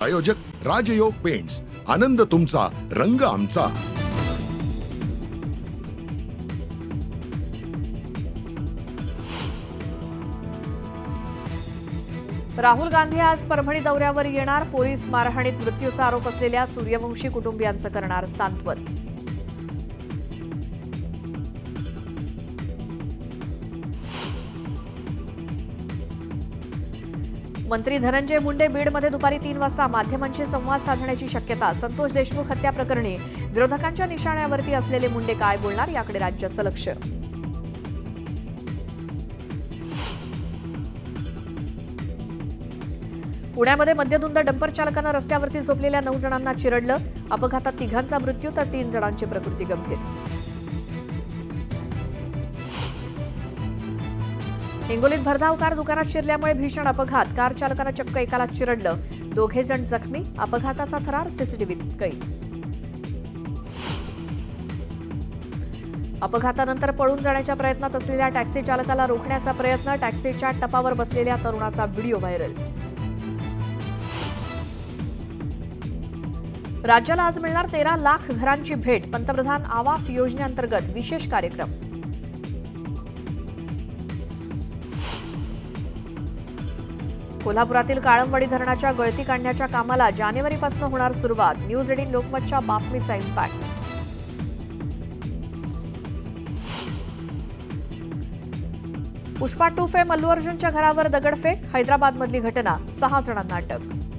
आयोजक राजयोग पेंट्स, आनंद तुमचा, रंग आमचा. राहुल गांधी आज परभणी दौऱ्यावर येणार. पोलीस मारहाणीत मृत्यूचा आरोप असलेल्या सूर्यवंशी कुटुंबियांचं करणार सांत्वन. मंत्री धनंजय मुंडे बीडमध्ये दुपारी 3 वाजता माध्यमांशी संवाद साधण्याची शक्यता. संतोष देशमुख हत्या प्रकरणी विरोधकांच्या निशाण्यावरती असलेले मुंडे काय बोलणार, याकडे राज्याचं लक्ष. पुण्यामध्ये मद्यधुंद डंपर चालकानं रस्त्यावरती झोपलेल्या 9 जणांना चिरडलं. अपघातात 3घांचा मृत्यू तर 3 जणांची प्रकृती गंभीर. हिंगोलीत भरधाव कार दुकानात शिरल्यामुळे भीषण अपघात. कार चालकानं चक्क एकाला चिरडलं. 2 जण जखमी. अपघाताचा थरार सीसीटीव्हीत कैद. अपघातानंतर पळून जाण्याच्या प्रयत्नात असलेल्या टॅक्सी चालकाला रोखण्याचा प्रयत्न. टॅक्सीच्या टपावर बसलेल्या तरुणाचा व्हिडिओ व्हायरल. राज्याला आज मिळणार 13 लाख घरांची भेट. पंतप्रधान आवास योजनेअंतर्गत विशेष कार्यक्रम. कोल्हापुरातील काळंबवाडी धरणाच्या गळती काढण्याच्या कामाला जानेवारीपासून होणार सुरुवात. न्यूज 18 लोकमतच्या बातमीचा इम्पॅक्ट. पुष्पा 2 फेम अल्लू अर्जुनच्या घरावर दगडफेक. हैदराबादमधली घटना. 6 जणांना अटक.